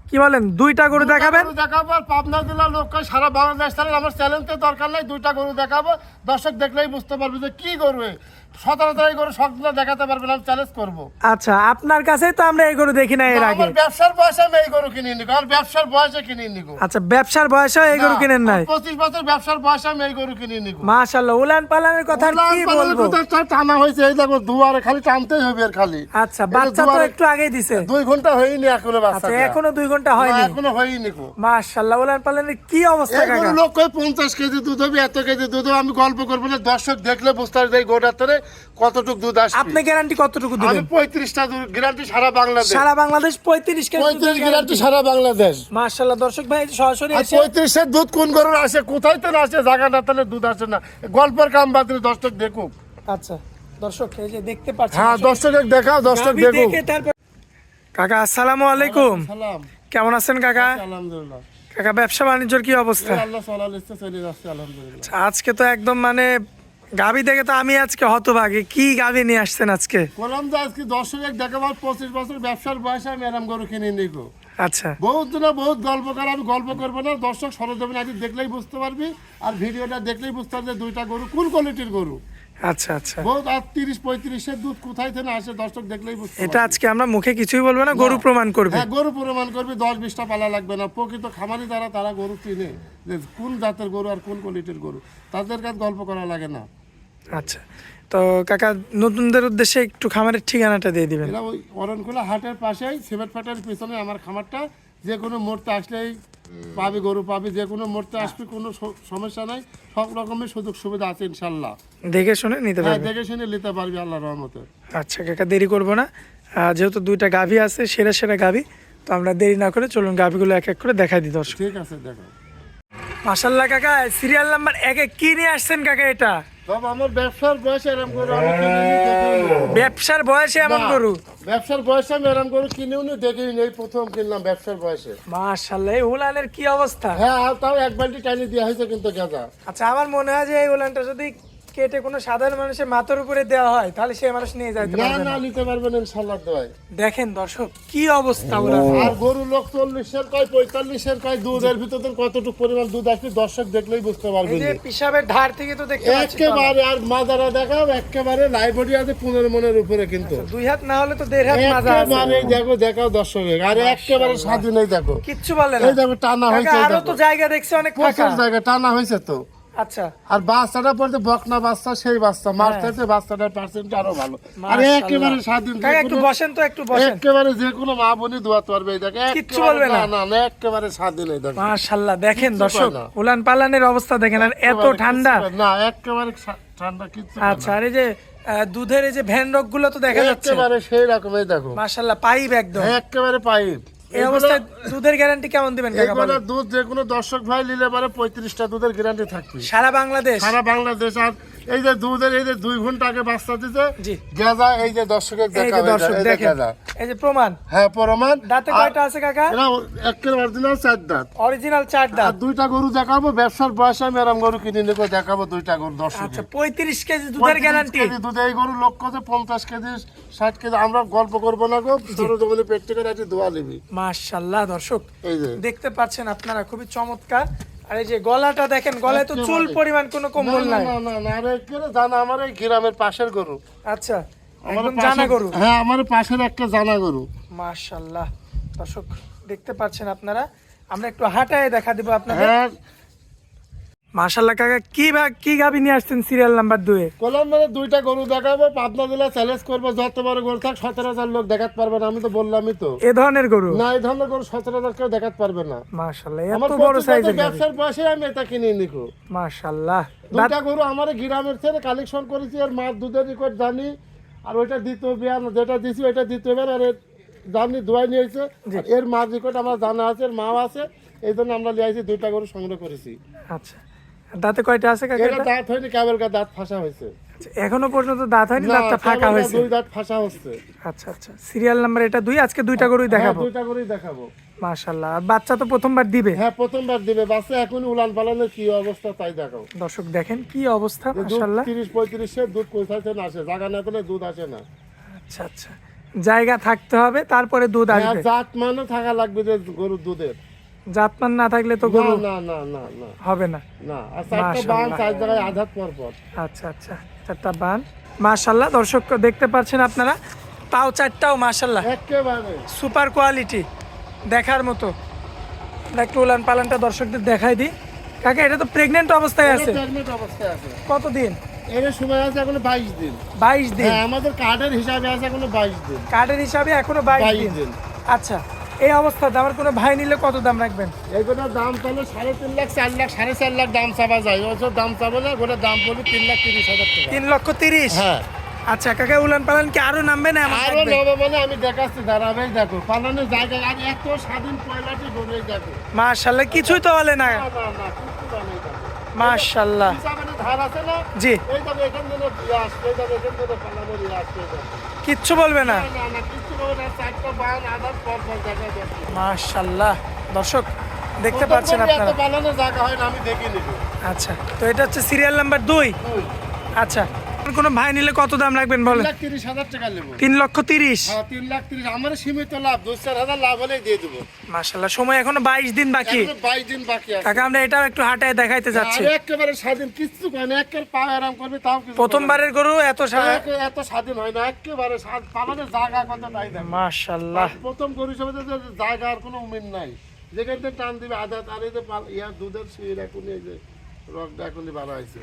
কি বলেন, দুইটা গরু দেখাবেন? দেখাবো, পাবনা জেলার লোক সারা বাংলাদেশ ছাড়া আমার চ্যালেঞ্জের দরকার নাই, দুইটা গরু দেখাবো, দর্শক দেখলেই বুঝতে পারবে যে কি গরু। 17 গরু সবগুলো দেখাতে পারবেন, আমি চ্যালেঞ্জ করবো। আচ্ছা, আপনার কাছেই তো আমরা এই গরু দেখি না এর আগে। আমার ব্যবসার বয়সে আমি এই গরু কিনে নিব, আর ব্যবসার বয়সে কিনে নিব। আচ্ছা, ব্যবসার বয়সে এই গরু কিনেন নাই? 25 বছর ব্যবসার বয়সে আমি এই গরু কিনে নিব। মাশাআল্লাহ, উলান পালানের কথা কি বলবো। টানা হয়েছে, এই দেখো দুয়ারে খালি টানতেই হবে এর খালি। আচ্ছা, বাচ্চা তো একটু আগেই দিছে। 2 ঘন্টা হয়নি এখনো বাচ্চা। আচ্ছা, এখনো 2 ঘন্টা হয়নি? এখনো হয়নি। মাশাআল্লাহ, উলান পালানের কি অবস্থা কাকা? এগুলো লোক কই 50 কেজি দুধ হবে, এত কেজি দুধ হবে। আমি গল্প করব না, দর্শক দেখলে বুঝতে পারবে এই গোটাতে কতটুকু দুধ আসবে। আপনি গ্যারান্টি কতটুকু দিবেন? আমি 35টা গ্যারান্টি সারা বাংলাদেশ। সারা বাংলাদেশ 35 কেজি 35 গ্যারান্টি সারা বাংলাদেশ। মাশাআল্লাহ, দর্শক ভাই সরাসরি এসে 35 এর দুধ কোন গরুর আসে, কোথায় তো না আসে, জায়গা না তাহলে দুধ আসে না। গল্পের কাম বাদ দিয়ে দর্শক দেখুক। আচ্ছা দর্শক, এই যে দেখতে পাচ্ছেন। হ্যাঁ, দর্শক দেখাও, দর্শক দেখুক। কাকা আসসালামু আলাইকুম। সালাম। কেমন আছেন কাকা? আলহামদুলিল্লাহ। কাকা, ব্যবসা বাণিজ্যের কি অবস্থা? আল্লাহ চলালিস্তে চলে যাচ্ছে আলহামদুলিল্লাহ। আচ্ছা, আজকে তো একদম মানে গাবি দেখে তো আমি আজকে হতভাগী। কি গাবি নিয়ে আসছেন আজকে? বললাম যে আজকে দর্শক দেখাবার 25 বছর ব্যবসার বয়সে আমি এরম গরু কিনে নিব। আচ্ছা, বহুত দিনে বহুত গল্প করে, আমি গল্প করবো না, দর্শক সরজমিন আগে দেখলেই বুঝতে পারবি, আর ভিডিওটা দেখলেই বুঝতে পারবে দুইটা গরু কোন কোয়ালিটির গরু। আচ্ছা, আচ্ছা, বহুত আর 30-35 এর দুধ কোথায় থেকে আসে, দর্শক দেখলেই বুঝতে পারবে। এটা আজকে আমরা মুখে কিছুই বলবো না, গরু প্রমাণ করবে। হ্যাঁ, গরু প্রমাণ করবি, 10-20টা পালা লাগবে না। প্রকৃত খামারি দ্বারা তারা গরু চিনে যে কোন জাতের গরু আর কোন কোয়ালিটির গরু, তাদের কাছে গল্প করা লাগে না। আচ্ছা, তো কাকা নতুনদের উদ্দেশ্যে একটু খামারের ঠিকানাটা দিয়ে দিবেন। এরা ওই অরণখোলা হাটের পাশেই সিমেন্ট ফাটার পিছনে আমার খামারটা। যে কোনো মোড়তে আসলেই পাবি, গরু পাবি, যে কোনো মোড়তে আসবি, কোনো সমস্যা নাই, সব রকমের সুযোগ সুবিধা আছে ইনশাল্লাহ। দেখে শুনে নিতে হ্যাঁ, পারবেন। দেখে শুনে নিতে পারবি আল্লাহর রহমতে। আচ্ছা কাকা, দেরি করবো না। যেহেতু দুইটা গাভী আছে, সেরা সেরা গাভী, তো আমরা দেরি না করে চলুন গাভীগুলো এক এক করে দেখাই দিই দর্শক। ঠিক আছে, দেখো। মাশাআল্লাহ কাকা, সিরিয়াল নাম্বার 1-এ কি নিয়ে আসছেন কাকা এটা? তবে আমার ব্যবসার বয়সে এরম গরু আমি কিনিনি, দেখিনি। ব্যবসার বয়সে এমন না, গরু? ব্যবসার বয়সে আমি এরম গরু কিনেও নি, দেখিনি, এই প্রথম কিনলাম ব্যবসার বয়সে। মাশাআল্লাহ, এই উলানের কি অবস্থা? হ্যাঁ, আর তাও 1 বালতি টানি দেওয়া হয়েছে কিন্তু গাঁজা। আচ্ছা, আমার মনে হয় যে এই উলানটা যদি কেটে কোনো সাধারণ মানুষের মাথার উপরে দেওয়া হয়, তাহলে সেই মানুষ নিয়ে যাইতে না পারবে না, না। নিতে পারবেন ইনশাল্লাহ দোয়াই। দেখেন দর্শক, কি অবস্থা উলান। আর গরু লোক 40-এর কয় 45-এর কয় দুধ, এর ভিতরে কতটুকু পরিমাণ দুধ আসবে দর্শক দেখলেই বুঝতে পারবেন। এই যে পিশাবের ধার থেকে তো দেখতে পাচ্ছি একেবারে, আর মাজারা দেখাও একেবারে লাইব্রেরি আছে 15 মনের উপরে, কিন্তু 2 হাত না হলে তো 1.5 হাত মাজা আছে। একেবারে দেখো, দেখাও দর্শক, আর একেবারে স্বাধীন। এই দেখো, কিচ্ছু বলে না। এই দেখো টানা কাকা, হয়েছে, আরো তো জায়গা দেখছি অনেক ফাঁকা। প্রচুর জায়গা টানা হয়েছে তো। আচ্ছা, আর বাচ্চাটা পড়তে বকনা বাচ্চা, সেই বাচ্চা মারতেছে, বাচ্চাটার পার্সেন্ট আরো ভালো। আর মাশাআল্লাহ। একেবারে স্বাধীন, কাকা একটু বসেন তো, একটু বসেন। একেবারে যে কোনো মা বোনই দোয়াতে পারবে। এই দেখো, কিচ্ছু বলবে না। না না, একেবারে স্বাধীন। এই দেখো মাশাআল্লাহ, দেখেন কিচ্ছু দর্শক, কয় না। উলান পালানের অবস্থা দেখেন, আর এত একেবারে ঠান্ডা। কিচ্ছু কয় না, একেবারে ঠান্ডা, কিচ্ছু কয় না। আচ্ছা, আর এই যে দুধের এই যে ভ্যান রক গুলো তো দেখা যাচ্ছে। একেবারে সেই রকম। এই দেখো, মাশাআল্লাহ, পাইপ একদম। একেবারে পাইপ। এই অবস্থায় দুধের গ্যারান্টি কেমন দিবেন কাকা? এগুলো বলেন। দুধ যে কোনো দর্শক ভাই নিলে পারে 35টা দুধের গ্যারান্টি থাকবে সারা বাংলাদেশ? সারা বাংলাদেশ। আর এই যে দুধের, এই যে 2 ঘন্টা আগে বাচ্চা দিতে জি। গেজা, এই যে দর্শকের এই দেখা, যে দর্শক এই যে দেখেন, গেজা। এই যে প্রমাণ। হ্যাঁ, প্রমাণ। দাঁতে কয়টা আছে কাকা? এরা একের অরিজিনাল 4 দাঁত। অরিজিনাল 4 দাঁত। আর 2টা গরু দেখাবো, ব্যবসার বয়সে আমি এরম গরু কিনে নিয়ে দেখাবো 2টা গরু দর্শক। আচ্ছা, 35 কেজি দুধের গ্যারান্টি। দুধ, এই গরু লক্ষ্য 50 কেজি 60 কেজি। আমরা গল্প করবো না গো, সরজমিনে পেট থেকে রাখি দোয়া নিবি। মাশাআল্লাহ, দর্শক এই যে দেখতে পাচ্ছেন আপনারা, খুবই চমৎকার। আর এই যে গলাটা দেখেন, গলায় তো চুল পরিমাণ কোনো কম্বল নাই। না না না, আরে কে জানা, আমার এই গ্রামের পাশের গরু। আচ্ছা, আমার একদম জানা গরু। হ্যাঁ, আমার পাশের একটা জানা গরু। মাশাআল্লাহ, দর্শক দেখতে পাচ্ছেন আপনারা, আমরা একটু হাঁটায় দেখা দিব আপনাদের। হ্যাঁ, মাশাআল্লাহ কাকা, কি গাবি নিয়ে আসছেন সিরিয়াল নাম্বার 2-এ? কলম মানে 2টা গরু দেখাবো, পাবনা জেলা চ্যালেঞ্জ করবো, যত বড় গরু থাক 17,000 লোক দেখাতে পারবে না। আমি তো বললামই তো, এ ধরনের গরু? না এই ধরনের গরু 17,000 কেউ দেখাতে পারবে না। মাশাআল্লাহ, আমার এত বড় সাইজের গাবি। ব্যবসার বয়সে আমি এটা কিনে নিকো। মাশাআল্লাহ, 2টা গরু আমার গ্রামের থেকে কালেকশন করেছি, আর মার দুধের রেকর্ড জানি, আর ওইটা দ্বিতীয় বিয়ান যেটা দিছি ওইটা দ্বিতীয় বিয়ান, আর জানি দোয়াই নিয়েছে, এর মার রেকর্ড আমার জানা আছে, এর মাও আছে। এই জন্য আমরা লিয়েছি 2টা গরু সংগ্রহ করেছি। আচ্ছা, দাঁতে কয়টা আছে কাকা? এটা দাঁত হয়নি, কেবল দাঁত ফাঁসা হয়েছে। আচ্ছা, এখনো পর্যন্ত দাঁত হয়নি, দাঁতটা ফাঁকা হয়েছে। 2 দাঁত ফাঁসা হচ্ছে। আচ্ছা আচ্ছা, সিরিয়াল নাম্বার এটা 2, আজকে 2টা গরুই দেখাবো। 2টা গরুই দেখাবো। মাশাআল্লাহ, আর বাচ্চা তো প্রথমবার দিবে? হ্যাঁ, প্রথমবার দিবে বাচ্চা। এখন উলান পালানের কি অবস্থা তাই দেখাও। দর্শক দেখেন কি অবস্থা, মাশাআল্লাহ। 30-35 এর দুধ কোথায় থেকে আসে, জায়গা না পেলে দুধ আসে না। আচ্ছা আচ্ছা, জায়গা থাকতে হবে, তারপরে দুধ হ্যাঁ, আসবে। জাত মানও থাকা লাগবে যে গরুর দুধের। জাতমান না থাকলে তো না গরু না না না না হবে না। না। আর চারটা বান চার জায়গায় আঘাত পর পর। আচ্ছা আচ্ছা, 4টা বান মাশাল্লাহ। দর্শক দেখতে পাচ্ছেন আপনারা, তাও 4টাও মাশাল্লাহ একেবারে সুপার কোয়ালিটি, দেখার মতো। আমরা একটু উলান পালানটা দর্শকদের দেখাই দিই। কাকা এটা তো প্রেগনেন্ট অবস্থায় আছে, প্রেগনেন্ট অবস্থায় আছে। কতদিন? এর সময় আছে এখনো 22 দিন। 22 দিন। হ্যাঁ, আমাদের কার্ডের হিসাবে আছে এখনো 22 দিন। কার্ডের হিসাবে এখনো 22 22 দিন। দিন। আচ্ছা, এই অবস্থাতে আমার কোনো ভাই নিলে কত দাম রাখবেন? এগুলোর দাম তাহলে 3.5 লাখ 4 লাখ 4.5 লাখ দাম চাওয়া যায়। ওসব দাম চাবো না, ওটার দাম পড়বে 3,30,000 টাকা। 3,30,000। হ্যাঁ, আচ্ছা কাকা, উলান পালান কি আরো নামবে না? এমন আরো থাকবে? নেবো মানে আমি দেখাচ্ছি, দাঁড়াবেই দেখো পালানোর জায়গা। আর এত স্বাধীন পয়লাটি গরুই দেখো। মাশাল্লাহ, কিছুই তো বলে না। না না না, কিছু বানাই দেখো। মাশাল্লাহ। হিসাবে ধার আছে না? জি, এই দেখো এখান থেকে আসবে, এই দেখো এখান থেকে পালানোর আসবে। কিচ্ছু বলবে না। না না না, কিছু বলবে না। চারটা বান আধার পর পর দেখা যাচ্ছে। মাশাল্লাহ, দর্শক দেখতে পাচ্ছেন আপনারা। এত পালানোর জায়গা হয় না, আমি দেখিনি। আচ্ছা, তো এটা হচ্ছে সিরিয়াল নাম্বার 2। আচ্ছা, কোনো ভাই নিলে কত দাম রাখবেন বলেন? 3,30,000 টাকা নেবো। 3,30,000। হ্যাঁ, 3,30,000 আমার সীমিত লাভ, 2-4 হাজার লাভ হলে দিয়ে দেবো। মাশাল্লাহ, সময় এখনো 22 দিন বাকি। এখনো 22 দিন বাকি আছে। কাকা, আমরা এটাও একটু হাঁটায় দেখাইতে যাচ্ছি। আর একেবারে স্বাধীন, কিচ্ছু করে না, একের পা আরাম করবে তাও কিছু প্রথমবার গরু এত করে না। এত স্বাধীন হয় না, একেবারে পালানোর জায়গা কত তাই দেখো। মাশাল্লাহ। প্রথম গরু হিসেবে তো জায়গার কোনো উমিদ নাই, যেখান থেকে টান দিবে আধা। আর এই যে দুধের শির এখন এই যে রকটা এখনই বাড়া হয়েছে।